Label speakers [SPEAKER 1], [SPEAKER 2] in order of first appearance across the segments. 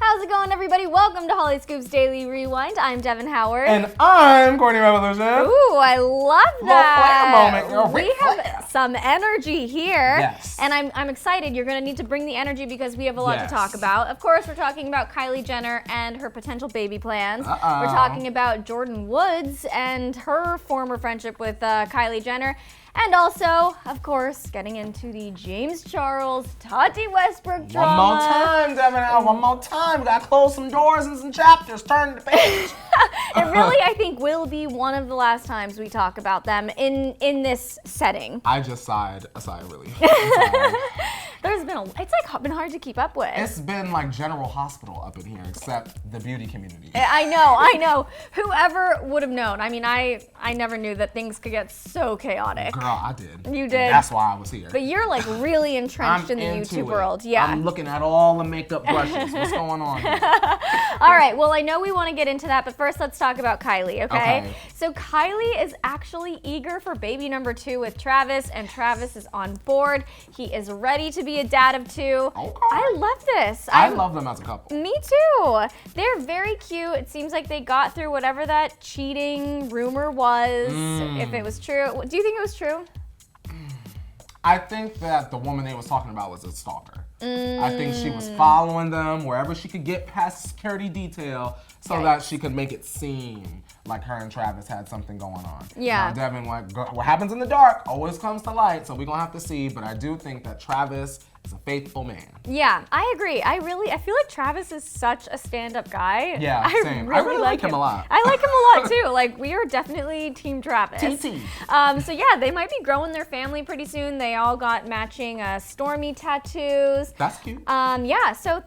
[SPEAKER 1] How's it going, everybody? Welcome to Hollyscoop's Daily Rewind. I'm Devin Howard.
[SPEAKER 2] And I'm Courtney Revolution.
[SPEAKER 1] Ooh, I love that.
[SPEAKER 2] Little flare moment.
[SPEAKER 1] We have some energy here.
[SPEAKER 2] Yes.
[SPEAKER 1] And I'm excited. You're going to need to bring the energy because we have a lot to talk about. Of course, we're talking about Kylie Jenner and her potential baby plans. We're talking about Jordyn Woods and her former friendship with Kylie Jenner. And also, of course, getting into the James Charles, Tati Westbrook drama.
[SPEAKER 2] One more time, Devin. One more time. We gotta close some doors and some chapters. Turn the page.
[SPEAKER 1] It really, I think, will be one of the last times we talk about them in this setting.
[SPEAKER 2] I just sighed a sigh, really.
[SPEAKER 1] It's like been hard to keep up with.
[SPEAKER 2] It's been like General Hospital up in here, except the beauty community.
[SPEAKER 1] I know. Whoever would have known? I mean, I never knew that things could get so chaotic.
[SPEAKER 2] Girl, I did.
[SPEAKER 1] You did.
[SPEAKER 2] That's why I was here.
[SPEAKER 1] But you're like really entrenched in the YouTube world. Yeah.
[SPEAKER 2] I'm looking at all the makeup brushes. What's going on here?
[SPEAKER 1] All right, well, I know we want to get into that, but first let's talk about Kylie, okay? So Kylie is actually eager for baby number 2 with Travis, and Travis is on board. He is ready to be a dad of 2.
[SPEAKER 2] Okay.
[SPEAKER 1] I love this.
[SPEAKER 2] I love them as a couple.
[SPEAKER 1] Me too. They're very cute. It seems like they got through whatever that cheating rumor was, if it was true. Do you think it was true?
[SPEAKER 2] I think that the woman they was talking about was a stalker. I think she was following them wherever she could get past security detail so that she could make it seem like her and Travis had something going on.
[SPEAKER 1] Yeah.
[SPEAKER 2] Now, Devin, what happens in the dark always comes to light, so we're gonna have to see, but I do think that Travis is a faithful man.
[SPEAKER 1] Yeah, I agree. I feel like Travis is such a stand-up guy.
[SPEAKER 2] Yeah, same.
[SPEAKER 1] I
[SPEAKER 2] really like him a lot.
[SPEAKER 1] I like him a lot too. Like, we are definitely Team Travis.
[SPEAKER 2] TT.
[SPEAKER 1] So yeah, they might be growing their family pretty soon. They all got matching Stormy tattoos.
[SPEAKER 2] That's cute.
[SPEAKER 1] Yeah, so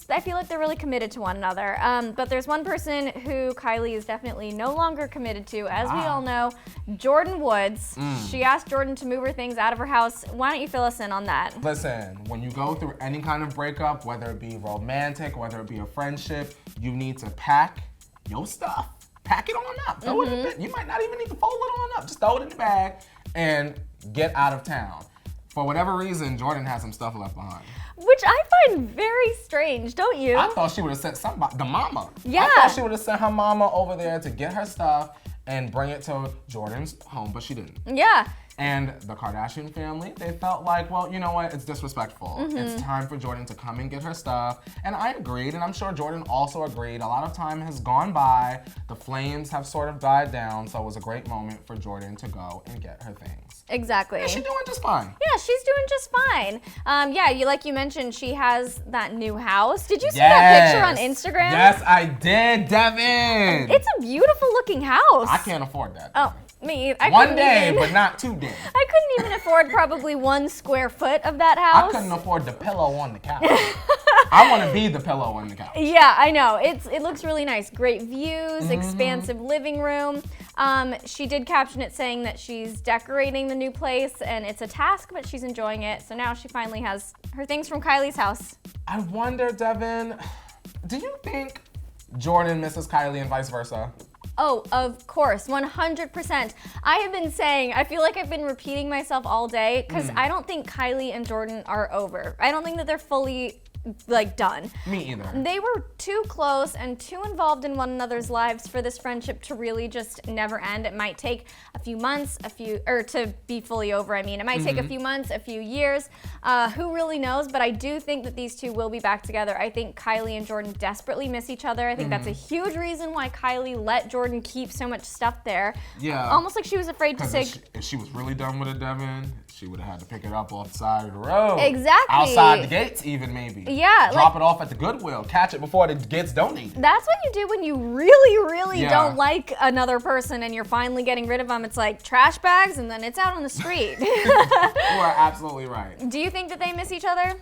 [SPEAKER 1] I feel like they're really committed to one another. But there's one person who Kylie is definitely no longer committed to, as we all know, Jordyn Woods. She asked Jordyn to move her things out of her house. Why don't you fill us in on that?
[SPEAKER 2] Listen, when you go through any kind of breakup, whether it be romantic, whether it be a friendship, you need to pack your stuff. Pack it on up. Throw it in the, you might not even need to fold it on up. Just throw it in the bag and get out of town. For whatever reason, Jordyn has some stuff left behind.
[SPEAKER 1] Which I find very strange, don't you?
[SPEAKER 2] I thought she would have sent somebody, the mama.
[SPEAKER 1] Yeah.
[SPEAKER 2] I thought she would have sent her mama over there to get her stuff and bring it to Jordyn's home, but she didn't.
[SPEAKER 1] Yeah.
[SPEAKER 2] And the Kardashian family, they felt like, well, you know what, it's disrespectful. It's time for Jordyn to come and get her stuff. And I agreed, and I'm sure Jordyn also agreed. A lot of time has gone by. The flames have sort of died down, so it was a great moment for Jordyn to go and get her things.
[SPEAKER 1] Exactly.
[SPEAKER 2] And she's doing just fine.
[SPEAKER 1] Yeah, she's doing just fine. Yeah, like you mentioned, she has that new house. Did you see that picture on Instagram?
[SPEAKER 2] Yes, I did, Devin.
[SPEAKER 1] It's a beautiful looking house.
[SPEAKER 2] I can't afford that.
[SPEAKER 1] Oh, me either.
[SPEAKER 2] One day, but not 2 days.
[SPEAKER 1] I couldn't even afford probably 1 square foot of that house.
[SPEAKER 2] I couldn't afford the pillow on the couch. I want to be the pillow on the couch.
[SPEAKER 1] Yeah, I know. It looks really nice. Great views, expansive living room. She did caption it saying that she's decorating the new place and it's a task, but she's enjoying it. So now she finally has her things from Kylie's house.
[SPEAKER 2] I wonder, Devin, do you think Jordyn misses Kylie and vice versa?
[SPEAKER 1] Oh, of course, 100%. I have been saying, I feel like I've been repeating myself all day because I don't think Kylie and Jordyn are over. I don't think that they're fully done.
[SPEAKER 2] Me either.
[SPEAKER 1] They were too close and too involved in one another's lives for this friendship to really just never end. It might take a few months, to be fully over, I mean. It might take a few months, a few years. Who really knows? But I do think that these two will be back together. I think Kylie and Jordyn desperately miss each other. I think that's a huge reason why Kylie let Jordyn keep so much stuff there.
[SPEAKER 2] Yeah.
[SPEAKER 1] Almost like she was afraid to say.
[SPEAKER 2] If she was really done with it, Devin, she would have had to pick it up off the side of the road.
[SPEAKER 1] Exactly.
[SPEAKER 2] Outside the gates, even maybe.
[SPEAKER 1] Yeah.
[SPEAKER 2] Drop it off at the Goodwill. Catch it before it gets donated.
[SPEAKER 1] That's what you do when you really don't like another person and you're finally getting rid of them. It's like trash bags and then it's out on the street.
[SPEAKER 2] You are absolutely right.
[SPEAKER 1] Do you think that they miss each other?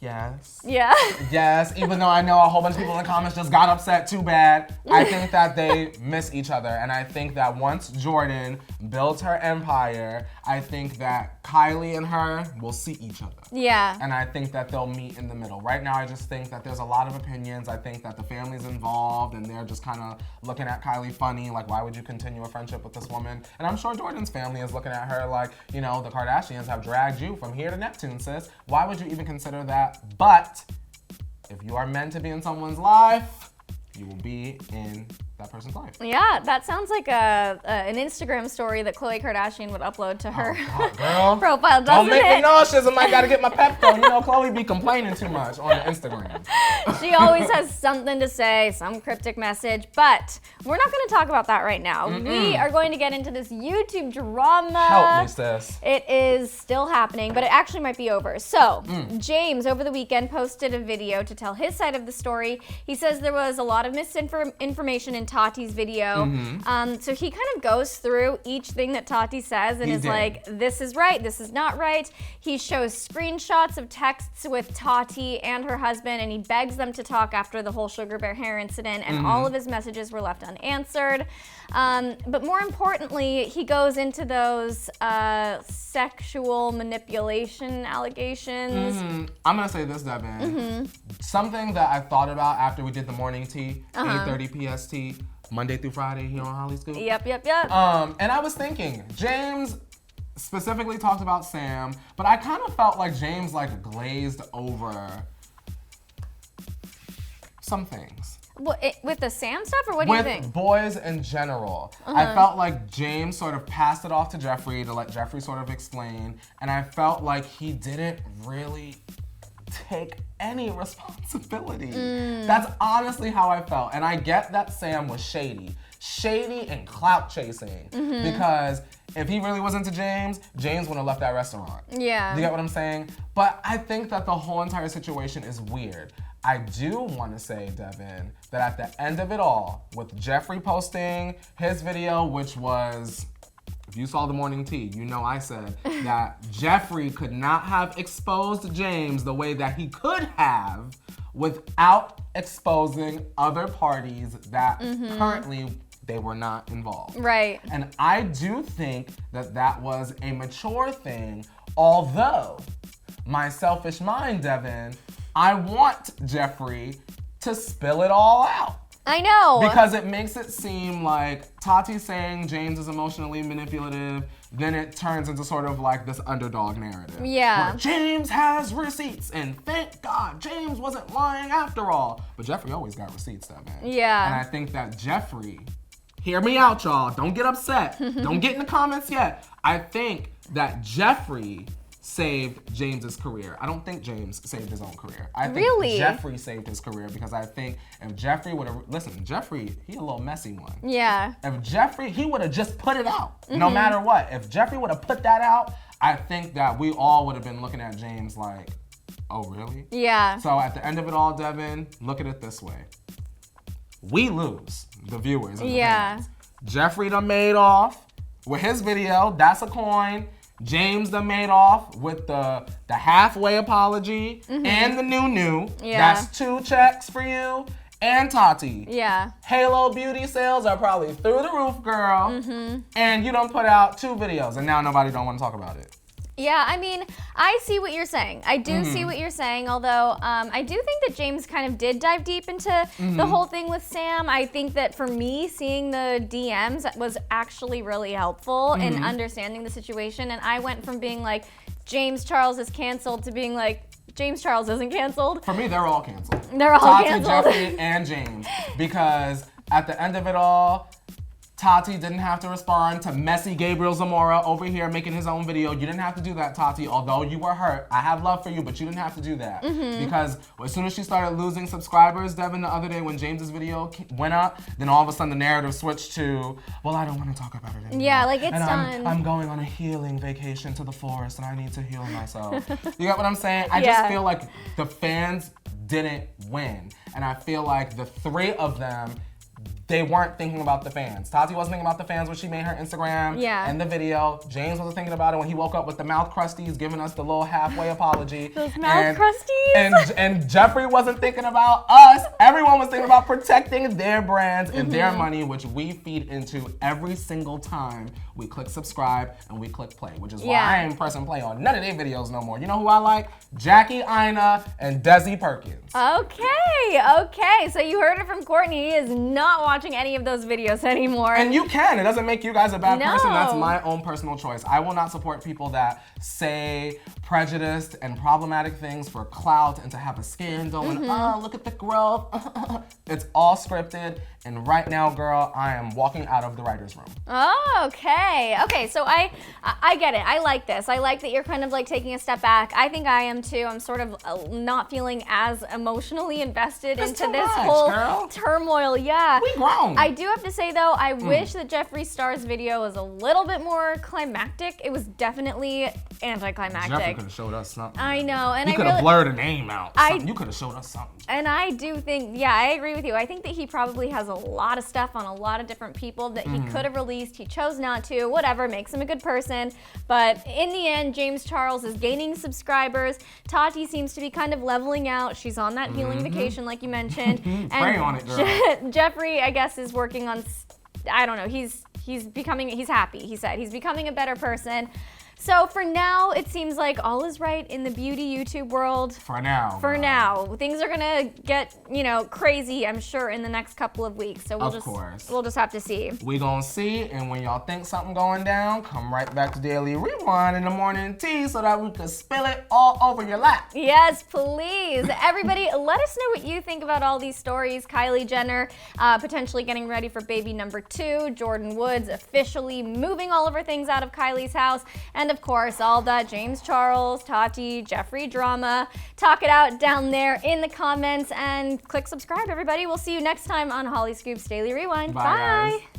[SPEAKER 2] Yes.
[SPEAKER 1] Yeah.
[SPEAKER 2] Yes, even though I know a whole bunch of people in the comments just got upset too bad. I think that they miss each other. And I think that once Jordyn builds her empire, I think that Kylie and her will see each other.
[SPEAKER 1] Yeah.
[SPEAKER 2] And I think that they'll meet in the middle. Right now, I just think that there's a lot of opinions. I think that the family's involved and they're just kind of looking at Kylie funny, like, why would you continue a friendship with this woman? And I'm sure Jordyn's family is looking at her like, you know, the Kardashians have dragged you from here to Neptune, sis. Why would you even consider that? But if you are meant to be in someone's life, you will be in that person's life.
[SPEAKER 1] Yeah, that sounds like an Instagram story that Khloe Kardashian would upload to her
[SPEAKER 2] Girl,
[SPEAKER 1] profile, doesn't
[SPEAKER 2] don't make
[SPEAKER 1] it?
[SPEAKER 2] me nauseous. I might gotta get my Pepto. You know, Khloe be complaining too much on Instagram.
[SPEAKER 1] She always has something to say, some cryptic message, but we're not going to talk about that right now. We are going to get into this YouTube drama.
[SPEAKER 2] Help me, sis.
[SPEAKER 1] It is still happening, but it actually might be over. So, James, over the weekend, posted a video to tell his side of the story. He says there was a lot of misinformation in Tati's video. So he kind of goes through each thing that Tati says and like, this is right, this is not right. He shows screenshots of texts with Tati and her husband, and he begs them to talk after the whole sugar bear hair incident, and all of his messages were left unanswered. But more importantly, he goes into those sexual manipulation allegations.
[SPEAKER 2] I'm gonna say this, Devin. Something that I thought about after we did the morning tea, 8:30 PST, Monday through Friday here on Hollyscoop.
[SPEAKER 1] Yep.
[SPEAKER 2] And I was thinking, James specifically talked about Sam, but I kind of felt like James like glazed over some things.
[SPEAKER 1] With the Sam stuff, or what do you think?
[SPEAKER 2] With boys in general. I felt like James sort of passed it off to Jeffree to let Jeffree sort of explain, and I felt like he didn't really take any responsibility. That's honestly how I felt. And I get that Sam was shady and clout chasing, because if he really was into James wouldn't have left that restaurant.
[SPEAKER 1] Yeah.
[SPEAKER 2] You get what I'm saying? But I think that the whole entire situation is weird. I do want to say, Devin, that at the end of it all, with Jeffree posting his video, which was, if you saw the morning tea, you know I said that Jeffree could not have exposed James the way that he could have without exposing other parties that currently they were not involved.
[SPEAKER 1] Right.
[SPEAKER 2] And I do think that that was a mature thing, although my selfish mind, Devin, I want Jeffree to spill it all out.
[SPEAKER 1] I know.
[SPEAKER 2] Because it makes it seem like Tati's saying James is emotionally manipulative, then it turns into sort of like this underdog narrative.
[SPEAKER 1] Yeah.
[SPEAKER 2] Where James has receipts, and thank God James wasn't lying after all. But Jeffree always got receipts, that man.
[SPEAKER 1] Yeah.
[SPEAKER 2] And I think that Jeffree, hear me out, y'all. Don't get upset. Don't get in the comments yet. I think that Jeffree saved James's career. I don't think James saved his own career. I think Jeffree saved his career, because I think if Jeffree would have, listen, Jeffree, he a little messy one.
[SPEAKER 1] Yeah.
[SPEAKER 2] If Jeffree, he would have just put it out, no matter what. If Jeffree would have put that out, I think that we all would have been looking at James like, oh, really?
[SPEAKER 1] Yeah.
[SPEAKER 2] So at the end of it all, Devin, look at it this way. We lose, the viewers and the fans. Jeffree done made off with his video, that's a coin. James done made off with the halfway apology and the new.
[SPEAKER 1] Yeah.
[SPEAKER 2] That's 2 checks for you. And Tati.
[SPEAKER 1] Yeah.
[SPEAKER 2] Halo beauty sales are probably through the roof, girl. And you don't put out 2 videos, and now nobody don't want to talk about it.
[SPEAKER 1] Yeah, I mean, I see what you're saying. I do see what you're saying, although I do think that James kind of did dive deep into the whole thing with Sam. I think that for me, seeing the DMs was actually really helpful in understanding the situation. And I went from being like, James Charles is canceled, to being like, James Charles isn't canceled.
[SPEAKER 2] For me, they're all canceled.
[SPEAKER 1] They're all canceled.
[SPEAKER 2] Tati, Jeffree, and James. Because at the end of it all, Tati didn't have to respond to messy Gabriel Zamora over here making his own video. You didn't have to do that, Tati, although you were hurt. I have love for you, but you didn't have to do that. Because as soon as she started losing subscribers, Devin, the other day when James's video went up, then all of a sudden the narrative switched to, well, I don't want to talk about it anymore.
[SPEAKER 1] Yeah, like it's
[SPEAKER 2] and
[SPEAKER 1] done.
[SPEAKER 2] I'm going on a healing vacation to the forest and I need to heal myself. You get what I'm saying? I just feel like the fans didn't win. And I feel like the 3 of them, they weren't thinking about the fans. Tati wasn't thinking about the fans when she made her Instagram and the video. James wasn't thinking about it when he woke up with the mouth crusties, giving us the little halfway apology.
[SPEAKER 1] Those mouth crusties.
[SPEAKER 2] And Jeffree wasn't thinking about us. Everyone was thinking about protecting their brands and their money, which we feed into every single time we click subscribe and we click play, which is why I ain't pressing play on none of their videos no more. You know who I like? Jackie Ina and Desi Perkins.
[SPEAKER 1] Okay. So you heard it from Courtney. He is not watching any of those videos anymore.
[SPEAKER 2] And you can. It doesn't make you guys a bad person. That's my own personal choice. I will not support people that say prejudiced and problematic things for clout and to have a scandal and look at the growth. It's all scripted, and right now, girl, I am walking out of the writer's room.
[SPEAKER 1] Oh, okay. Okay, so I get it. I like this. I like that you're kind of like taking a step back. I think I am too. I'm sort of not feeling as emotionally invested into this whole turmoil. Yeah.
[SPEAKER 2] We grown.
[SPEAKER 1] I do have to say though, I wish that Jeffree Star's video was a little bit more climactic. It was definitely anticlimactic.
[SPEAKER 2] Jeffree could have showed us something.
[SPEAKER 1] I know, and
[SPEAKER 2] you could have blurred a name out. You could have showed us something.
[SPEAKER 1] And I do think, yeah, I agree with you. I think that he probably has a lot of stuff on a lot of different people that he could have released. He chose not to. Whatever, makes him a good person. But in the end, James Charles is gaining subscribers. Tati seems to be kind of leveling out. She's on that healing vacation, like you mentioned.
[SPEAKER 2] Pray on it, girl.
[SPEAKER 1] Jeffree, I guess, is working on, I don't know, he's happy, he said. He's becoming a better person. So for now, it seems like all is right in the beauty YouTube world.
[SPEAKER 2] For now.
[SPEAKER 1] For now. Things are gonna get, crazy, I'm sure, in the next couple of weeks. So we'll just have to see.
[SPEAKER 2] We gonna see, and when y'all think something going down, come right back to Daily Rewind in the morning tea so that we can spill it all over your lap.
[SPEAKER 1] Yes, please. Everybody, let us know what you think about all these stories. Kylie Jenner potentially getting ready for baby number 2. Jordyn Woods officially moving all of her things out of Kylie's house. And of course, all that James Charles, Tati, Jeffree drama. Talk it out down there in the comments and click subscribe, everybody. We'll see you next time on Hollyscoop's Daily Rewind.
[SPEAKER 2] Bye. Guys.